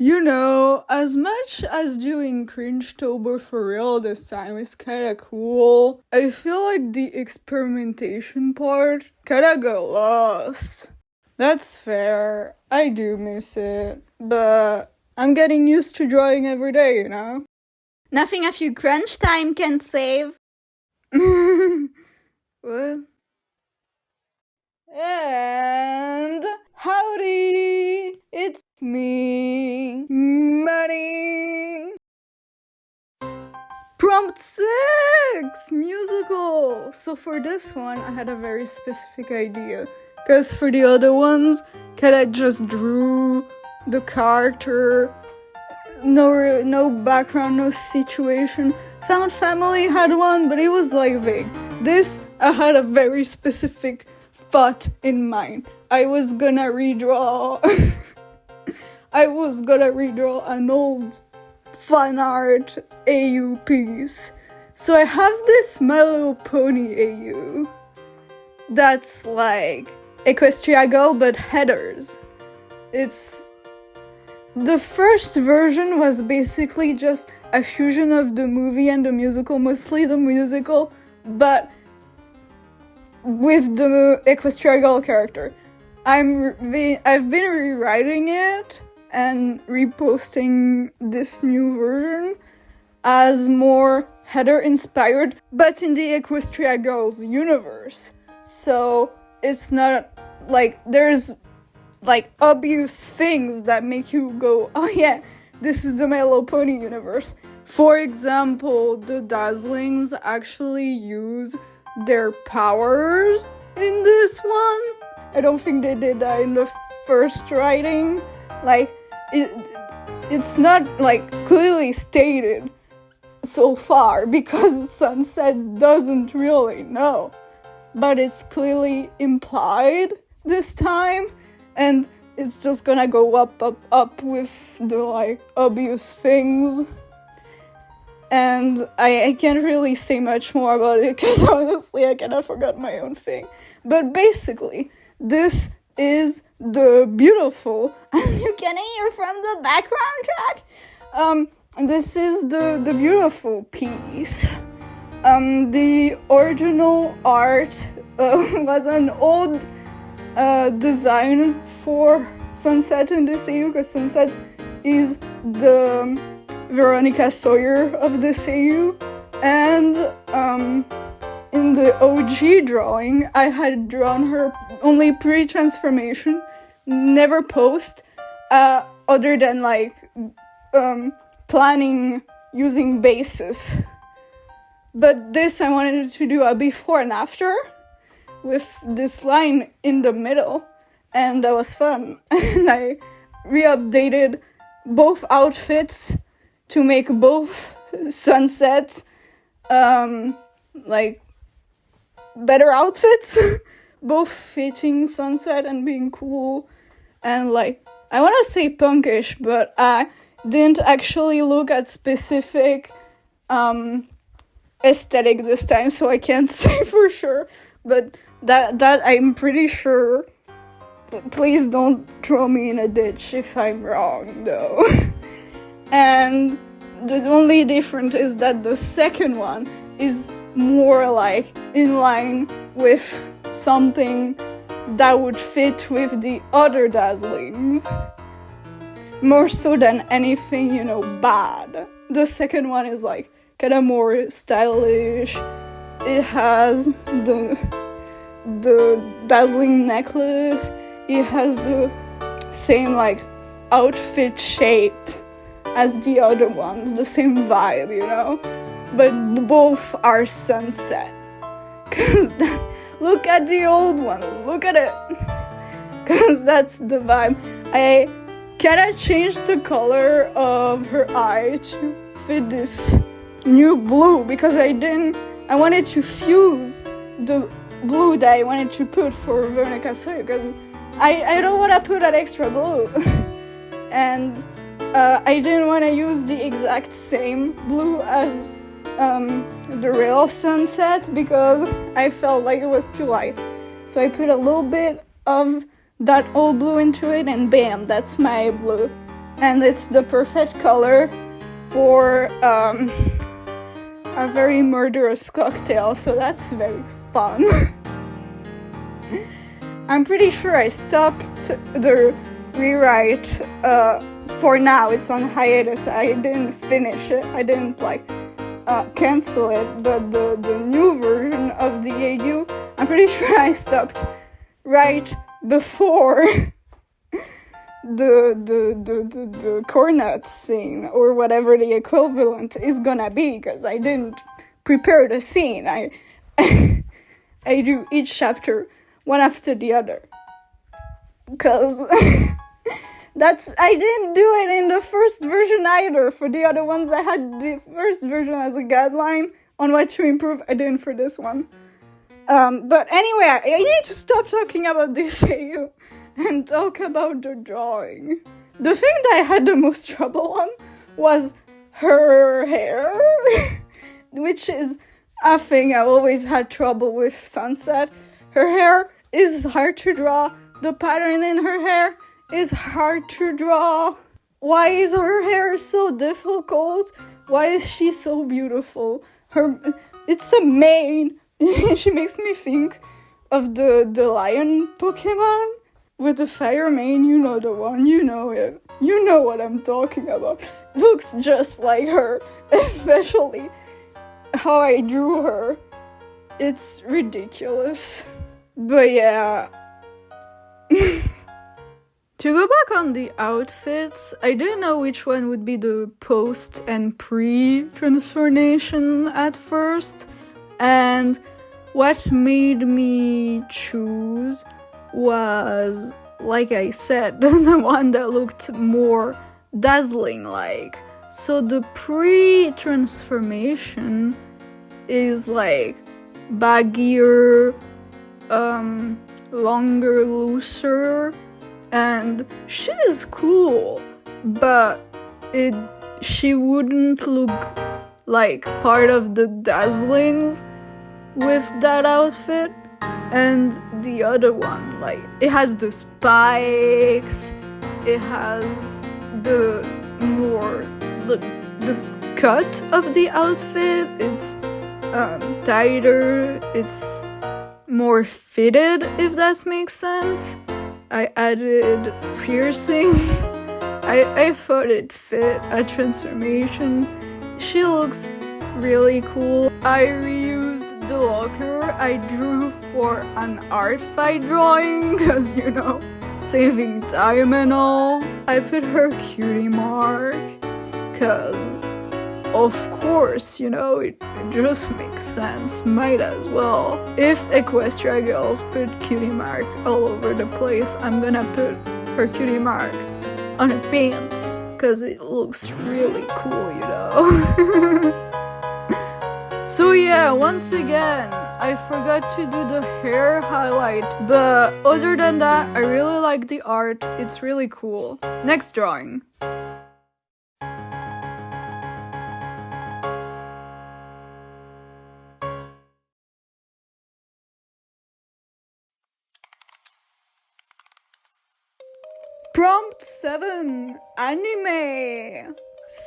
You know, as much as doing Cringetober for real this time is kinda cool, I feel like the experimentation part kinda got lost. That's fair, I do miss it, but I'm getting used to drawing every day, you know? Nothing a few crunch time can save. What? And howdy! It's me, Manny! Prompt 6! Musical! So for this one, I had a very specific idea. Because for the other ones, I just drew the character, no background, no situation. Found Family had one, but it was like vague. This, I had a very specific thought in mind. I was gonna redraw an old fan art AU piece. So I have this My Little Pony AU that's like Equestria Girl but headers. It's the first version was basically just a fusion of the movie and the musical, mostly the musical, but with the Equestria Girl character. I've been rewriting it and reposting this new version as more header inspired, but in the Equestria Girls universe. So it's not like there's like obvious things that make you go, oh yeah, this is the My Little Pony universe. For example, the Dazzlings actually use their powers in this one. I don't think they did that in the first writing. Like, it's not like clearly stated so far because Sunset doesn't really know. But it's clearly implied this time, and it's just gonna go up with the like obvious things. And I can't really say much more about it because honestly I kind of forgot my own thing. But basically, this is the beautiful, as you can hear from the background track, this is the beautiful piece. The original art was an old design for Sunset in the AU, because Sunset is the Veronica Sawyer of the AU, and in the OG drawing, I had drawn her only pre-transformation, never post, other than like planning using bases. But this I wanted to do a before and after with this line in the middle, and that was fun. And I re-updated both outfits to make both sunsets like better outfits, both fitting Sunset and being cool, and like I want to say punkish, but I didn't actually look at specific aesthetic this time, so I can't say for sure, but that I'm pretty sure. Please don't throw me in a ditch if I'm wrong, though. And the only difference is that the second one is more like in line with something that would fit with the other Dazzlings, more so than anything, you know, bad. The second one is like kind of more stylish. It has the dazzling necklace. It has the same like outfit shape as the other ones, the same vibe, you know, but both are Sunset. Cause look at the old one, look at it, cause that's the vibe. I kinda changed the color of her eye to fit this new blue because I wanted to fuse the blue that I wanted to put for Veronica Sawyer, because I don't want to put that extra blue. And I didn't want to use the exact same blue as the real Sunset because I felt like it was too light. So I put a little bit of that old blue into it, and bam, that's my blue. and it's the perfect color for a very murderous cocktail, so that's very fun. I'm pretty sure I stopped the rewrite for now. It's on hiatus. I didn't finish it. I didn't cancel it, but the new version of the AU, I'm pretty sure I stopped right before the cornet scene, or whatever the equivalent is gonna be, because I didn't prepare the scene. I I do each chapter one after the other, because I didn't do it in the first version either. For the other ones, I had the first version as a guideline on what to improve. I didn't for this one. But anyway, I need to stop talking about this AU and talk about the drawing. The thing that I had the most trouble on was her hair, which is a thing I've always had trouble with Sunset. Her hair is hard to draw. The pattern in her hair is hard to draw. Why is her hair so difficult? Why is she so beautiful? It's a mane. She makes me think of the lion Pokemon with the fire mane. You know the one, you know it. You know what I'm talking about. It looks just like her, especially how I drew her. It's ridiculous. But yeah. To go back on the outfits, I didn't know which one would be the post and pre-transformation at first, and what made me choose was, like I said, the one that looked more dazzling like. So the pre-transformation is like baggier, longer, looser, and she's cool, but she wouldn't look like part of the dazzlings with that outfit. And the other one, like, it has the spikes, it has the cut of the outfit, it's tighter, it's more fitted, if that makes sense. I added piercings. I thought it fit a transformation. She looks really cool. I reused the locker I drew for an art fight drawing, because, you know, saving time and all. I put her cutie mark, because of course, you know, it just makes sense, might as well. If Equestria girls put cutie mark all over the place, I'm gonna put her cutie mark on a paint, because it looks really cool, you know. So yeah, once again, I forgot to do the hair highlight, but other than that, I really like the art, it's really cool. Next drawing. Prompt 7, anime.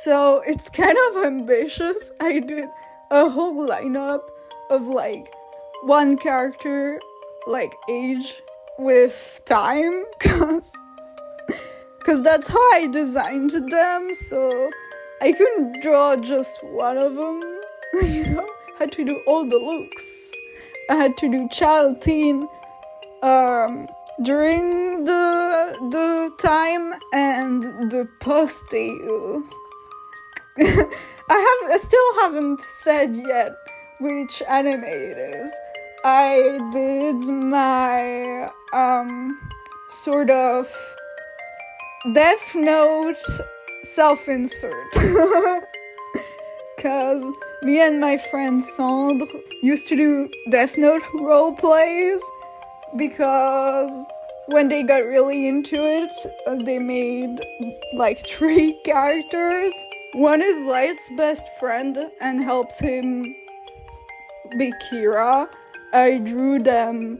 So it's kind of ambitious. I did a whole lineup of like one character, like age with time, cause that's how I designed them. So I couldn't draw just one of them, you know. I had to do all the looks. I had to do child, teen, during the time and the post-AU. I still haven't said yet which anime it is. I did my sort of Death Note self-insert. Cause me and my friend Sandre used to do Death Note role plays, because when they got really into it, they made like 3 characters. One is Light's best friend and helps him be Kira. I drew them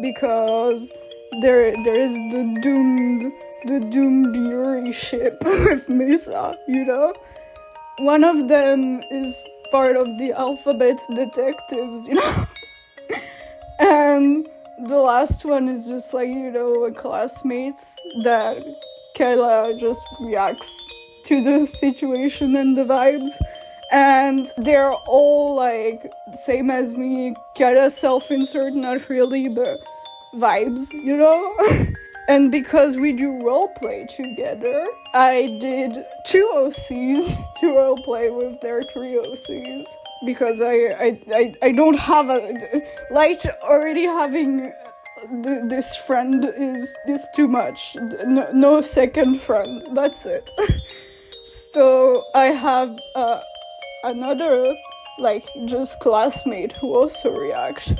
because there is the doomed the Doom Fury ship with Misa, you know? One of them is part of the Alphabet Detectives, you know? And the last one is just like, you know, a classmates that Kayla just reacts to the situation and the vibes. And they're all like, same as me, kinda self-insert, not really, but vibes, you know? And because we do roleplay together, I did 2 OCs to roleplay with their 3 OCs. Because I don't have a... Like, already having this friend is too much. No second friend, that's it. So I have another, like, just classmate who also reacts.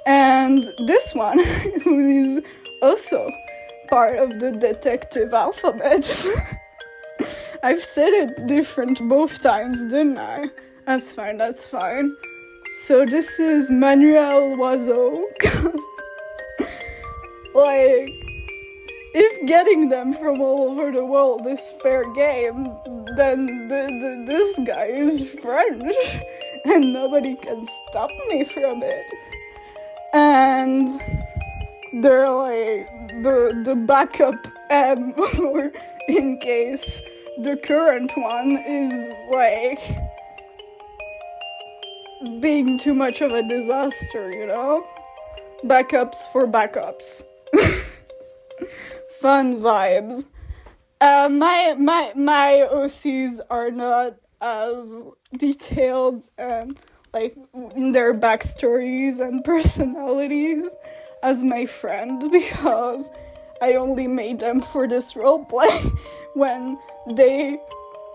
And this one, who is also part of the detective alphabet. I've said it different both times, didn't I? That's fine. So this is Manuel Oiseau. Like, if getting them from all over the world is fair game, then this guy is French, and nobody can stop me from it. And they're like the backup M, or in case the current one is like being too much of a disaster, you know? Backups for backups. Fun vibes. My OCs are not as detailed and like in their backstories and personalities as my friend, because I only made them for this roleplay when they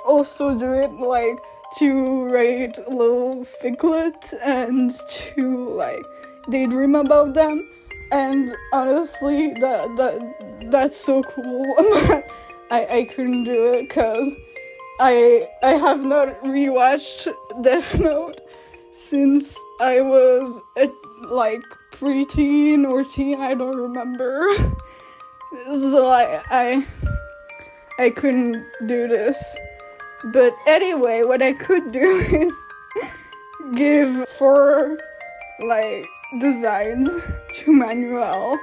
also do it like to write little ficlets and to like daydream about them. And honestly, that's so cool. I couldn't do it because I have not rewatched Death Note since I was like preteen or teen, I don't remember. So I couldn't do this. But anyway, what I could do is give 4 like designs to Manuel.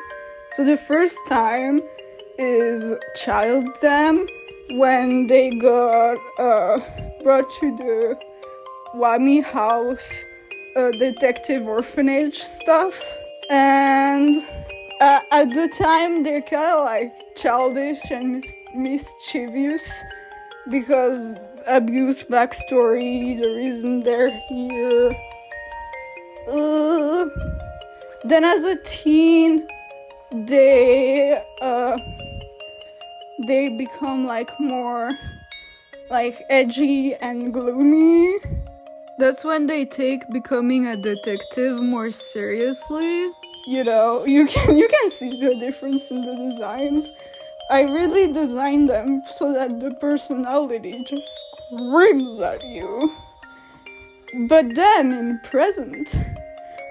So the first time is Child Them, when they got brought to the Wami house detective orphanage stuff. And at the time they're kind of like childish and mischievous because abuse backstory, the reason they're here. Then as a teen, they become like more like edgy and gloomy. That's when they take becoming a detective more seriously. You know, you can see the difference in the designs. I really designed them so that the personality just screams at you. But then in present,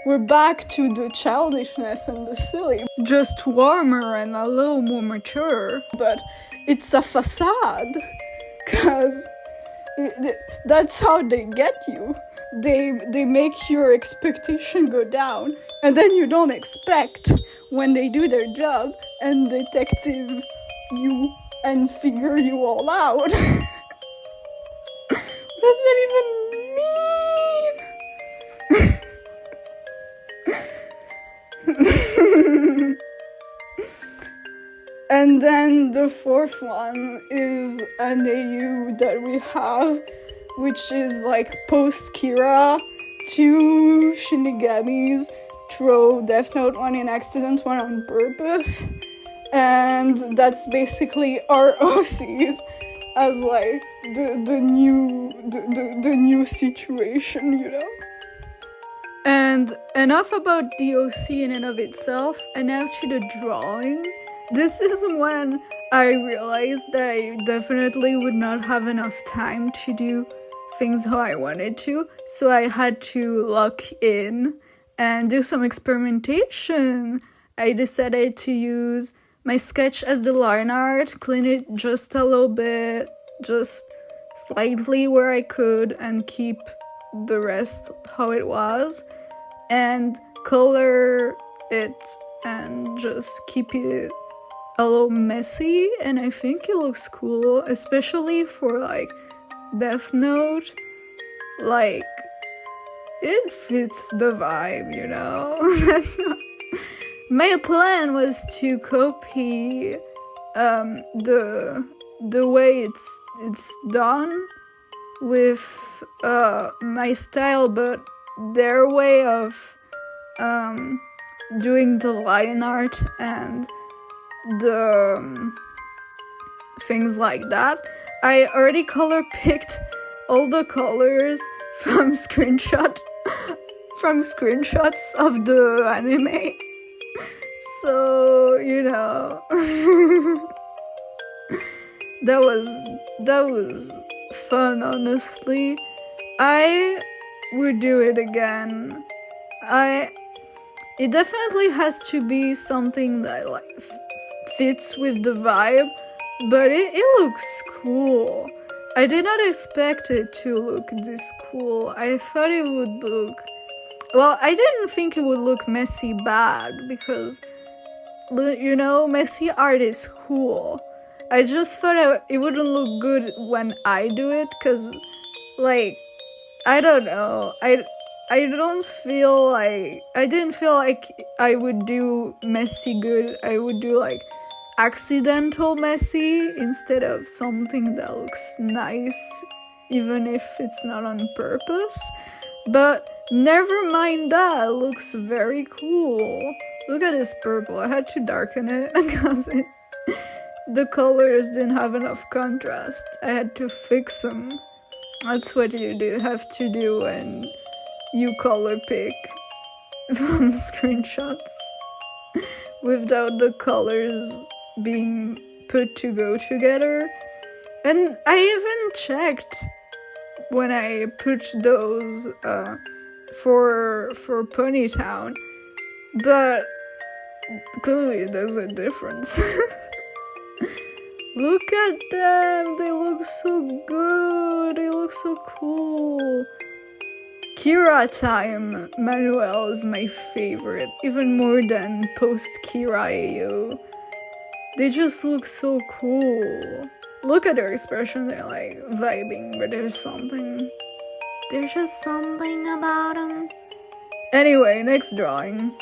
we're back to the childishness and the silly, just warmer and a little more mature. But it's a facade, cause that's how they get you. They make your expectation go down, and then you don't expect when they do their job and detective you and figure you all out. What does that even mean? And then the 4th one is an AU that we have, which is like post-Kira, 2 Shinigamis throw Death Note, 1 in accident, 1 on purpose. And that's basically our OCs as like the new situation, you know? And enough about the OC in and of itself, and now to the drawing. This is when I realized that I definitely would not have enough time to do things how I wanted to, so I had to lock in and do some experimentation. I decided to use my sketch as the line art, clean it just a little bit, just slightly where I could, and keep the rest how it was, and color it and just keep it a little messy, and I think it looks cool, especially for like Death Note. Like, it fits the vibe, you know? That's not... My plan was to copy the way it's done with my style, but their way of doing the line art and the things like that. I already color picked all the colors from screenshots of the anime. So, you know, that was fun, honestly. I would do it again. It definitely has to be something that like fits with the vibe, but it looks cool. I did not expect it to look this cool. I thought it would look... Well, I didn't think it would look messy bad, because, you know, messy art is cool. I just thought it wouldn't look good when I do it, because, like, I don't know. I didn't feel like I would do messy good. I would do, like, accidental messy instead of something that looks nice, even if it's not on purpose. But never mind that, it looks very cool. Look at this purple. I had to darken it because the colors didn't have enough contrast. I had to fix them. That's what you have to do when you color pick from screenshots without the colors being put to go together. And I even checked when I put those for Ponytown, but clearly there's a difference. Look at them, they look so good, they look so cool. Kira time Manuel is my favorite, even more than post Kira AO. They just look so cool. Look at their expression, they're like vibing, but there's just something about them. Anyway, next drawing.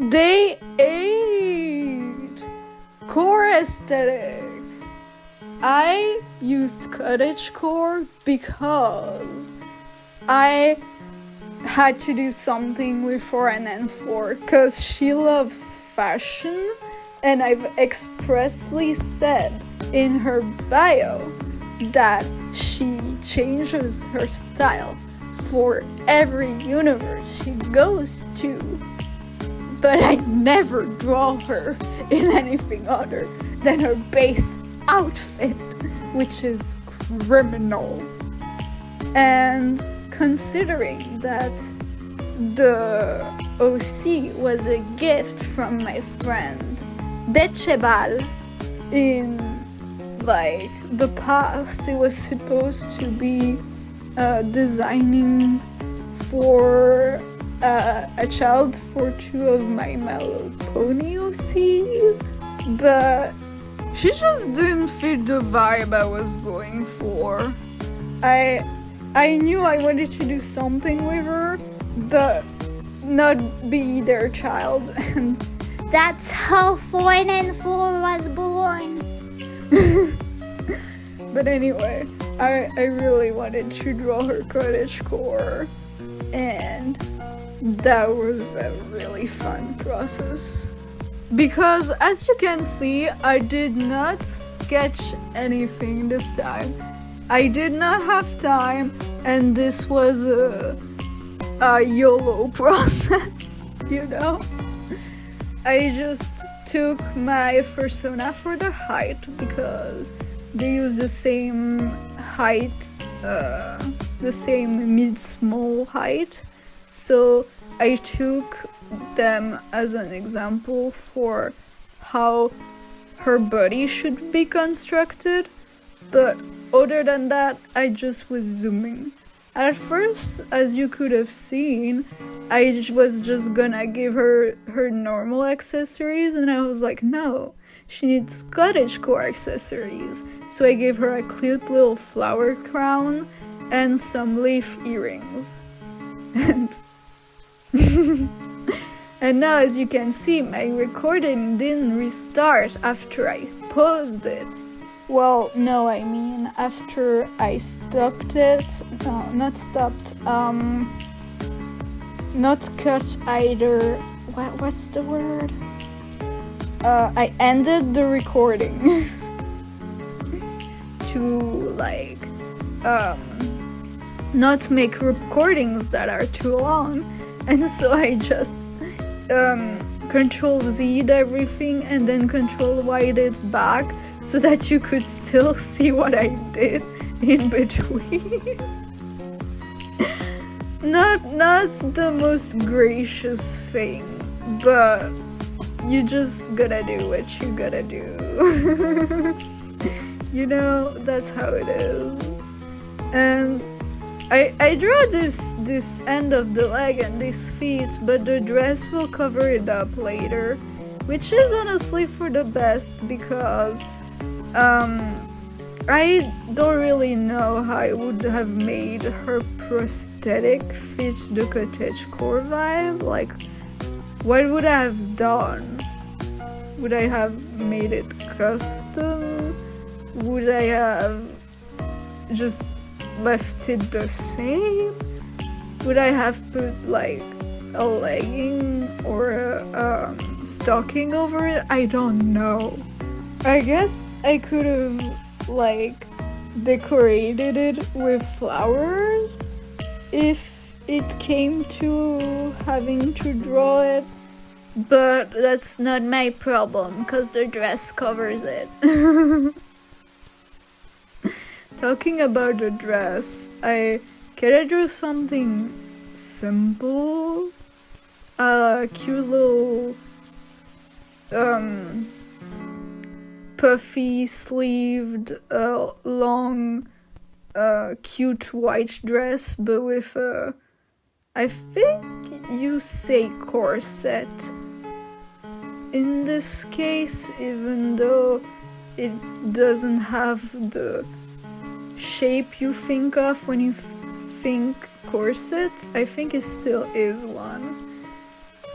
Day 8! Core aesthetic. I used cottagecore because I had to do something with 4NN4 because she loves fashion, and I've expressly said in her bio that she changes her style for every universe she goes to. But I never draw her in anything other than her base outfit, which is criminal. And considering that the OC was a gift from my friend Dechebal in like the past, it was supposed to be designing for a child for 2 of my My Little Pony OCs, but she just didn't fit the vibe I was going for. I knew I wanted to do something with her, but not be their child, and That's how 4NN4 was born. But anyway, I really wanted to draw her cottagecore, and that was a really fun process. Because as you can see, I did not sketch anything this time. I did not have time, and this was a YOLO process, you know? I just took my persona for the height because they use the same height, the same mid-small height, so I took them as an example for how her body should be constructed, but other than that, I just was zooming. At first, as you could have seen, I was just gonna give her her normal accessories, and I was like, no, she needs cottagecore accessories. So I gave her a cute little flower crown and some leaf earrings. And and now, as you can see, my recording didn't restart after I paused it. Well, no, I mean after I stopped it. No, not stopped. Not cut either. What's the word? I ended the recording to like not make recordings that are too long, and so I just Control Z'd everything and then Control Y'd it back so that you could still see what I did in between. Not the most gracious thing, but you just gotta do what you gotta do. You know, that's how it is. And I draw this end of the leg and these feet, but the dress will cover it up later, which is honestly for the best because I don't really know how I would have made her prosthetic fit the cottagecore vibe. Like, what would I have done? Would I have made it custom? Would I have just left it the same? Would I have put like a legging or a stocking over it? I don't know. I guess I could have like decorated it with flowers if it came to having to draw it, but that's not my problem because the dress covers it. Talking about the dress, I kinda drew something simple, a cute little puffy sleeved long cute white dress, but with I think you say corset in this case, even though it doesn't have the shape you think of when you think corset. I think it still is one.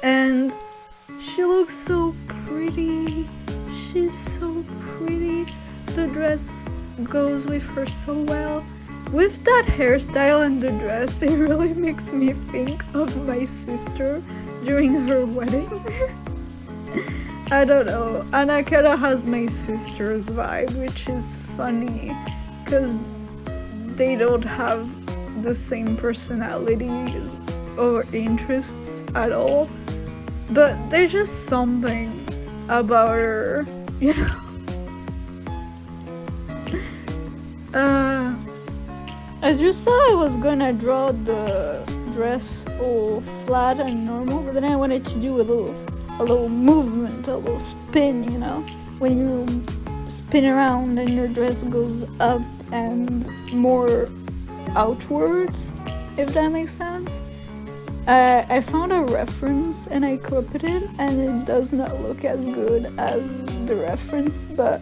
And she looks so pretty. She's so pretty. The dress goes with her so well. With that hairstyle and the dress, it really makes me think of my sister during her wedding. I don't know. Anna kinda has my sister's vibe, which is funny because they don't have the same personalities or interests at all. But there's just something about her, you know. As you saw, I was gonna draw the dress all flat and normal, but then I wanted to do a little movement, a little spin, you know, when you spin around and your dress goes up and more outwards, if that makes sense. I found a reference and I copied it, and it does not look as good as the reference, but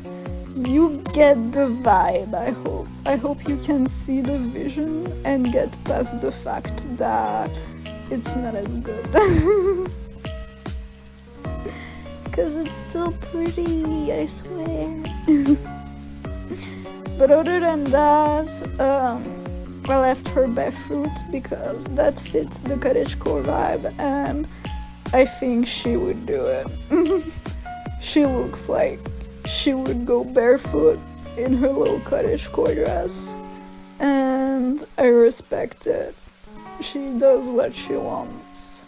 you get the vibe, I hope. I hope you can see the vision and get past the fact that it's not as good. Because it's still pretty, I swear. But other than that, I left her barefoot because that fits the cottagecore vibe, and I think she would do it. She looks like she would go barefoot in her little cottagecore dress, and I respect it. She does what she wants.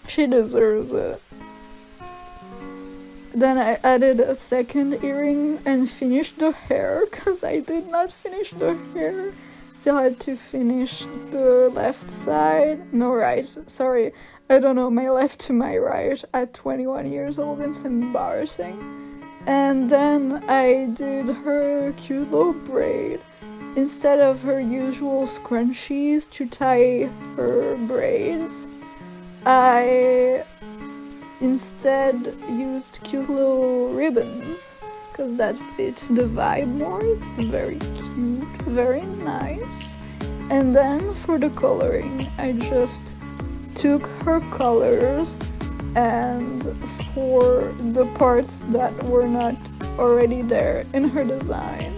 She deserves it. then I added a second earring and finished the hair, because I did not finish the hair. Still had to finish the left side. No, right. Sorry. I don't know my left to my right at 21 years old. It's embarrassing. And then I did her cute little braid. Instead of her usual scrunchies to tie her braids, I instead used cute little ribbons, because that fits the vibe more. It's very cute, very nice. And then for the coloring, I just took her colors, and for the parts that were not already there in her design,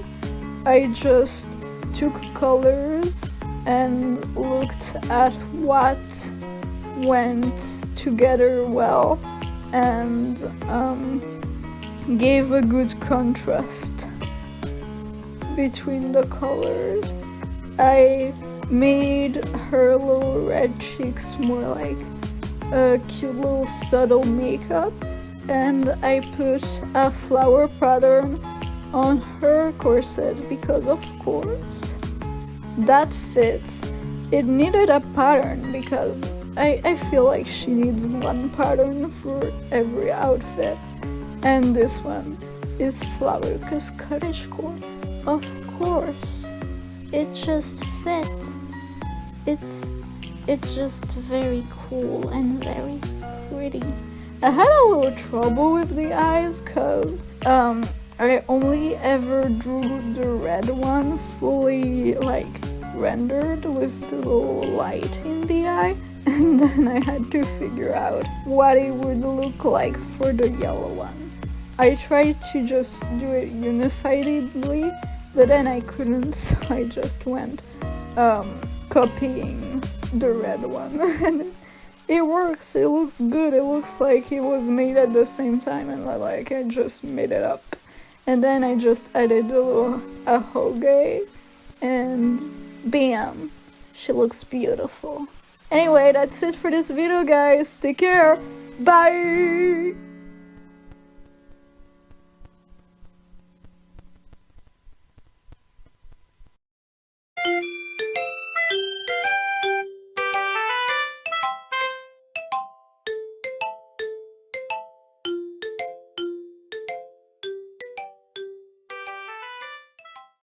I just took colors and looked at what went together well and gave a good contrast between the colors. I made her little red cheeks more like a cute little subtle makeup, and I put a flower pattern on her corset because of course that fits. It needed a pattern because I feel like she needs one pattern for every outfit, and this one is flower because cottagecore, of course. It just fits. It's just very cool and very pretty. I had a little trouble with the eyes because I only ever drew the red one fully like rendered with the little light in the eye, and then I had to figure out what it would look like for the yellow one. I tried to just do it unifiedly, but then I couldn't, so I just went copying the red one. And it works, it looks good, it looks like it was made at the same time, and like I just made it up. And then I just added a little ahoge, and bam, she looks beautiful. Anyway, that's it for this video, guys. Take care. Bye!